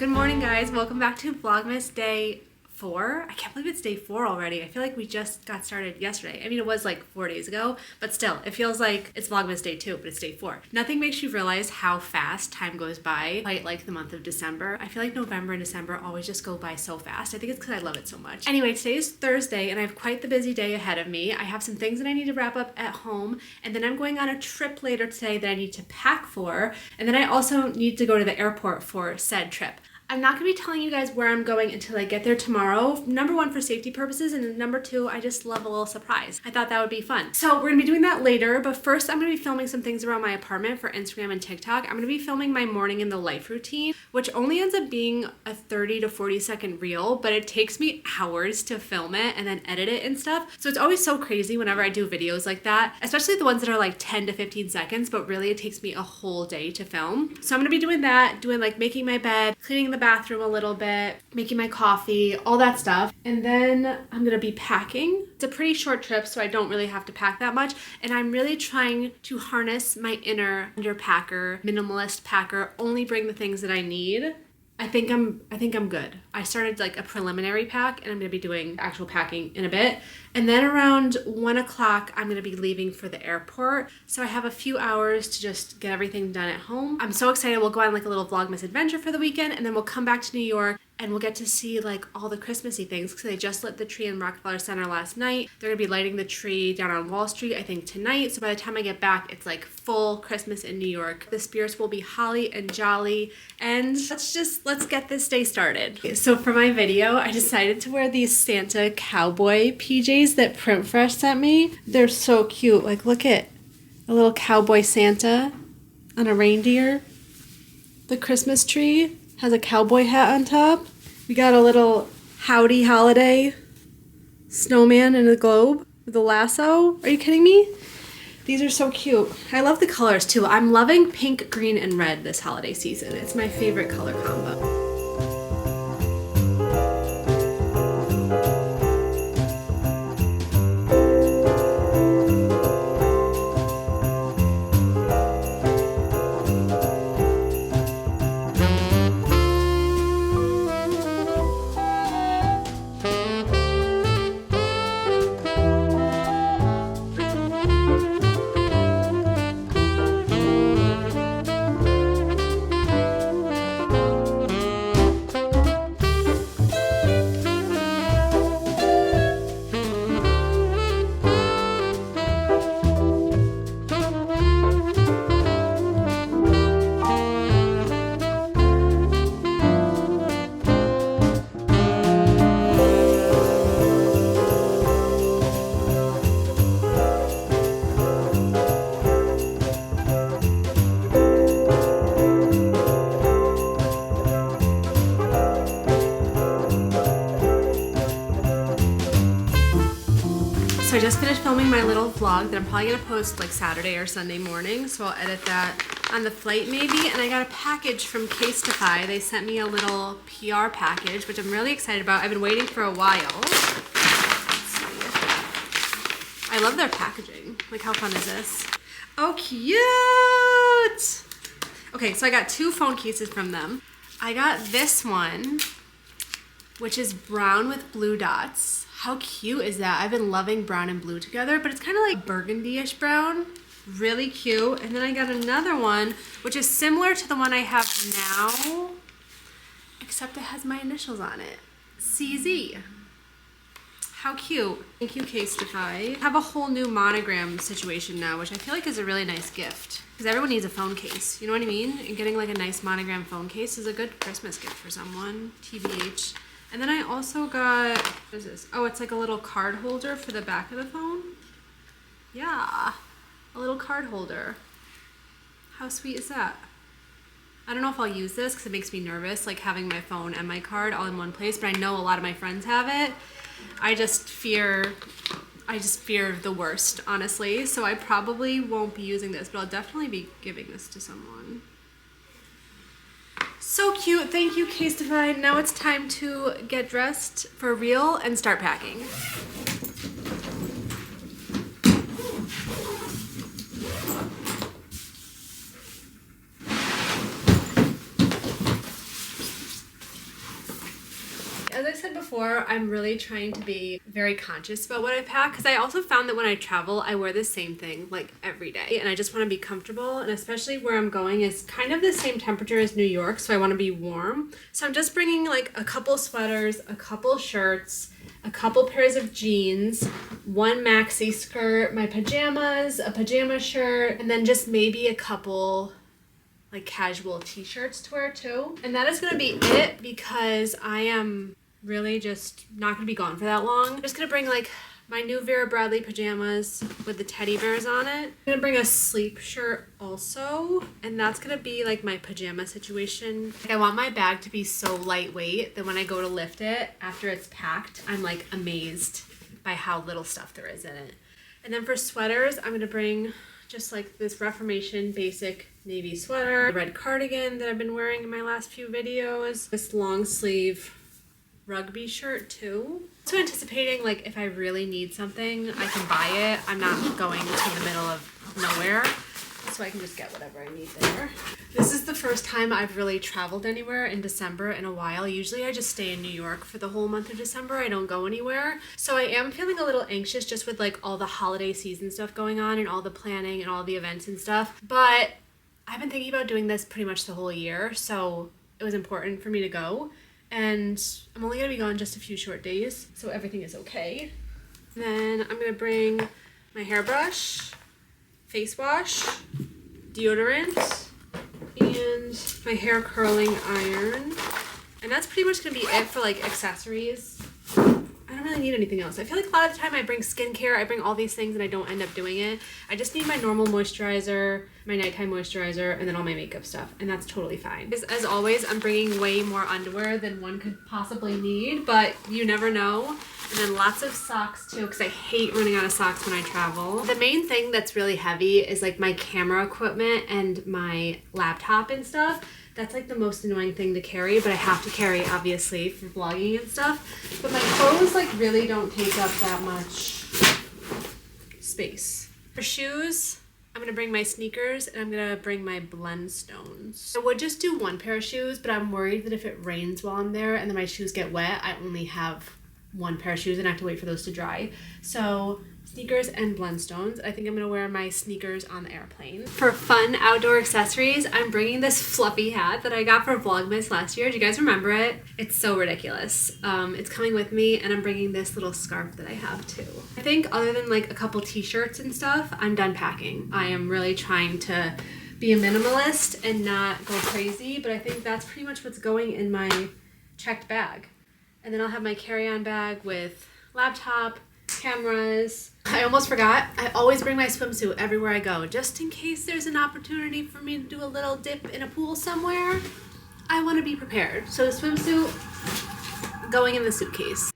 Good morning, guys. Welcome back to Vlogmas Day 4. I can't believe it's day 4 already. I feel like we just got started yesterday. I mean, it was like 4 days ago, but still, it feels like it's Vlogmas Day 2, but it's day 4. Nothing makes you realize how fast time goes by, quite like the month of December. I feel like November and December always just go by so fast. I think it's because I love it so much. Anyway, today is Thursday, and I have quite the busy day ahead of me. I have some things that I need to wrap up at home, and then I'm going on a trip later today that I need to pack for, and then I also need to go to the airport for said trip. I'm not going to be telling you guys where I'm going until I get there tomorrow. Number 1, for safety purposes, and number 2, I just love a little surprise. I thought that would be fun. So we're going to be doing that later, but first I'm going to be filming some things around my apartment for Instagram and TikTok. I'm going to be filming my morning in the life routine, which only ends up being a 30 to 40 second reel, but it takes me hours to film it and then edit it and stuff. So it's always so crazy whenever I do videos like that, especially the ones that are like 10 to 15 seconds, but really it takes me a whole day to film. So I'm going to be doing that, doing like making my bed, cleaning the bathroom a little bit, making my coffee, all that stuff. And then I'm gonna be packing. It's a pretty short trip, so I don't really have to pack that much. And I'm really trying to harness my inner underpacker, minimalist packer, only bring the things that I need. I think I'm good. I started like a preliminary pack, and I'm gonna be doing actual packing in a bit. And then around 1 o'clock, I'm gonna be leaving for the airport. So I have a few hours to just get everything done at home. I'm so excited. We'll go on like a little Vlogmas adventure for the weekend, and then we'll come back to New York and we'll get to see like all the Christmassy things, because they just lit the tree in Rockefeller Center last night. They're gonna be lighting the tree down on Wall Street, I think tonight. So by the time I get back, it's like full Christmas in New York. The spirits will be holly and jolly, and let's get this day started. Okay, so for my video, I decided to wear these Santa cowboy PJs that Print Fresh sent me. They're so cute. Like, look at a little cowboy Santa on a reindeer. The Christmas tree has a cowboy hat on top. We got a little howdy holiday snowman in a globe with a lasso. Are you kidding me? These are so cute. I love the colors too. I'm loving pink, green, and red this holiday season. It's my favorite color combo. So I just finished filming my little vlog that I'm probably gonna post like Saturday or Sunday morning, so I'll edit that on the flight maybe. And I got a package from Casetify. They sent me a little PR package, which I'm really excited about. I've been waiting for a while. Let's see. I love their packaging. Like, how fun is this? Oh, cute! Okay, so I got 2 phone cases from them. I got this one, which is brown with blue dots. How cute is that? I've been loving brown and blue together, but it's kind of like burgundy-ish brown. Really cute. And then I got another one, which is similar to the one I have now, except it has my initials on it. CZ. How cute. Thank you, Casetify. I have a whole new monogram situation now, which I feel like is a really nice gift, because everyone needs a phone case. You know what I mean? And getting like a nice monogram phone case is a good Christmas gift for someone. TBH. And then I also got, what is this? Oh, it's like a little card holder for the back of the phone. Yeah, a little card holder. How sweet is that? I don't know if I'll use this because it makes me nervous, like having my phone and my card all in one place, but I know a lot of my friends have it. I just fear the worst, honestly. So I probably won't be using this, but I'll definitely be giving this to someone. So cute. Thank you, Casetify. Now it's time to get dressed for real and start packing. before, I'm really trying to be very conscious about what I pack because I also found that when I travel, I wear the same thing like every day and I just want to be comfortable, and especially where I'm going is kind of the same temperature as New York, so I want to be warm. So I'm just bringing like a couple sweaters, a couple shirts, a couple pairs of jeans, one maxi skirt, my pajamas, a pajama shirt, and then just maybe a couple like casual t-shirts to wear too. And that is gonna be it because I am really just not gonna be gone for that long. I'm just gonna bring like my new Vera Bradley pajamas with the teddy bears on it. I'm gonna bring a sleep shirt also, and that's gonna be like my pajama situation. Like, I want my bag to be so lightweight that when I go to lift it after it's packed, I'm like amazed by how little stuff there is in it. And then for sweaters, I'm gonna bring just like this Reformation basic navy sweater, a red cardigan that I've been wearing in my last few videos, this long sleeve rugby shirt too. So anticipating like if I really need something, I can buy it. I'm not going to the middle of nowhere, so I can just get whatever I need there. This is the first time I've really traveled anywhere in December in a while. Usually I just stay in New York for the whole month of December. I don't go anywhere. So I am feeling a little anxious just with like all the holiday season stuff going on and all the planning and all the events and stuff. But I've been thinking about doing this pretty much the whole year, so it was important for me to go. And I'm only gonna be gone just a few short days, so everything is okay. Then I'm gonna bring my hairbrush, face wash, deodorant, and my hair curling iron. And that's pretty much gonna be it for like accessories. I don't really need anything else. I feel like a lot of the time I bring skincare, I bring all these things and I don't end up doing it. I just need my normal moisturizer, my nighttime moisturizer, and then all my makeup stuff, and that's totally fine. As always, I'm bringing way more underwear than one could possibly need, but you never know. And then lots of socks too, because I hate running out of socks when I travel. The main thing that's really heavy is like my camera equipment and my laptop and stuff. That's like the most annoying thing to carry, but I have to carry obviously for vlogging and stuff. But my clothes like really don't take up that much space. For shoes, I'm gonna bring my sneakers and I'm gonna bring my blend stones. I would just do one pair of shoes, but I'm worried that if it rains while I'm there and then my shoes get wet, I only have one pair of shoes and I have to wait for those to dry. So sneakers and blend stones. I think I'm gonna wear my sneakers on the airplane. For fun outdoor accessories, I'm bringing this fluffy hat that I got for VLOGMAS last year. Do you guys remember it? It's so ridiculous. It's coming with me, and I'm bringing this little scarf that I have too. I think other than like a couple t-shirts and stuff, I'm done packing. I am really trying to be a minimalist and not go crazy, but I think that's pretty much what's going in my checked bag. And then I'll have my carry-on bag with laptop, cameras. I almost forgot, I always bring my swimsuit everywhere I go, just in case there's an opportunity for me to do a little dip in a pool somewhere. I want to be prepared. So the swimsuit going in the suitcase.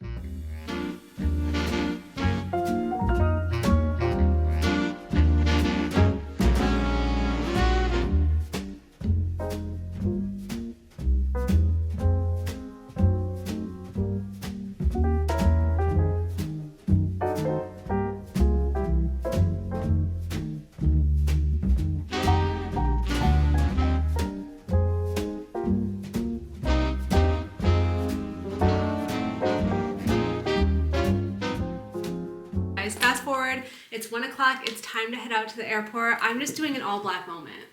Fast forward, it's 1 o'clock, it's time to head out to the airport. I'm just doing an all black moment.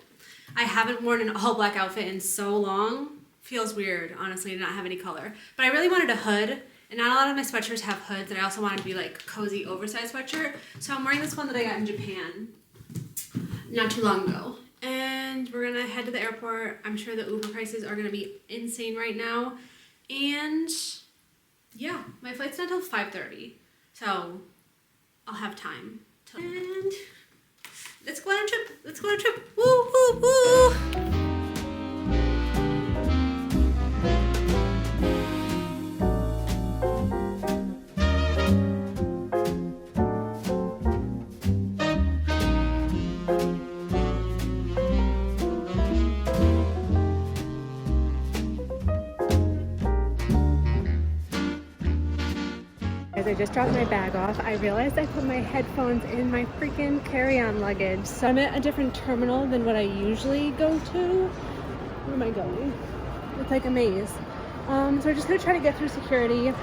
I haven't worn an all black outfit in so long. Feels weird, honestly, to not have any color. But I really wanted a hood, and not a lot of my sweatshirts have hoods, and I also wanted to be like cozy oversized sweatshirt. So I'm wearing this one that I got in Japan not too long ago. And we're gonna head to the airport. I'm sure the Uber prices are gonna be insane right now. And yeah, my flight's not till 5:30. So I'll have time to, and let's go on a trip. Let's go on a trip. Woo, woo, woo. I just dropped my bag off. I realized I put my headphones in my freaking carry-on luggage. So I'm at a different terminal than what I usually go to. Where am I going? It's like a maze. So we're just gonna try to get through security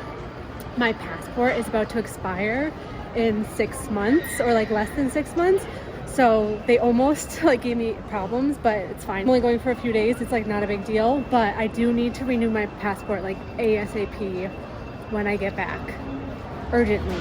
my passport is about to expire in 6 months, or like less than 6 months. So they almost like gave me problems, but it's fine. I'm only going for a few days. It's like not a big deal, but I do need to renew my passport like ASAP when I get back, urgently.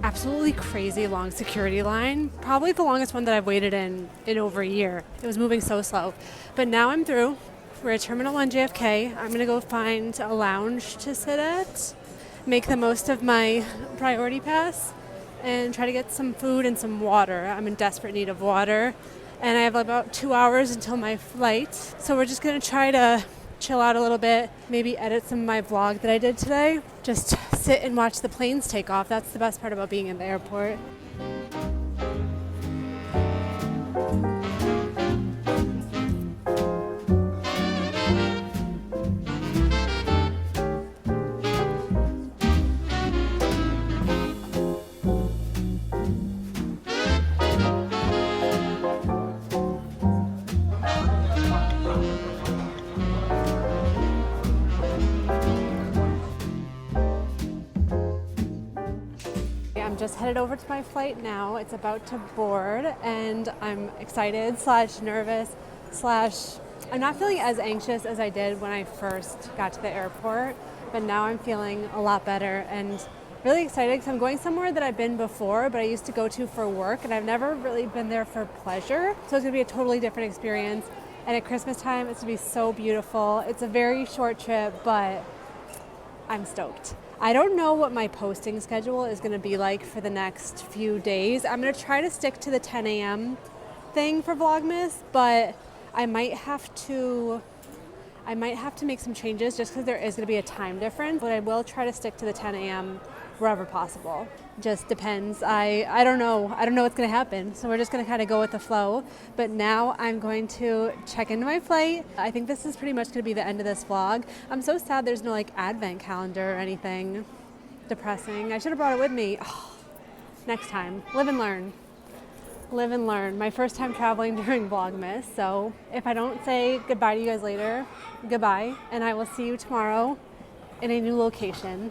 Absolutely crazy long security line. Probably the longest one that I've waited in over a year. It was moving so slow. But now I'm through. We're at Terminal 1 JFK. I'm gonna go find a lounge to sit at, make the most of my priority pass, and try to get some food and some water. I'm in desperate need of water. And I have about 2 hours until my flight. So we're just gonna try to chill out a little bit, maybe edit some of my vlog that I did today. Just sit and watch the planes take off. That's the best part about being in the airport. I'm just headed over to my flight now. It's about to board and I'm excited / nervous / I'm not feeling as anxious as I did when I first got to the airport, but now I'm feeling a lot better and really excited because I'm going somewhere that I've been before, but I used to go to for work and I've never really been there for pleasure. So it's gonna be a totally different experience. And at Christmas time, it's gonna be so beautiful. It's a very short trip, but I'm stoked. I don't know what my posting schedule is going to be like for the next few days. I'm going to try to stick to the 10 a.m. thing for Vlogmas, but I might have to make some changes just because there is going to be a time difference, but I will try to stick to the 10 a.m. wherever possible. Just depends. I don't know what's going to happen, so we're just going to kind of go with the flow. But now I'm going to check into my flight. I think this is pretty much going to be the end of this vlog. I'm so sad there's no like advent calendar or anything. Depressing. I should have brought it with me. Oh, next time. Live and learn. Live and learn. My first time traveling during Vlogmas, so if I don't say goodbye to you guys later, goodbye, and I will see you tomorrow in a new location.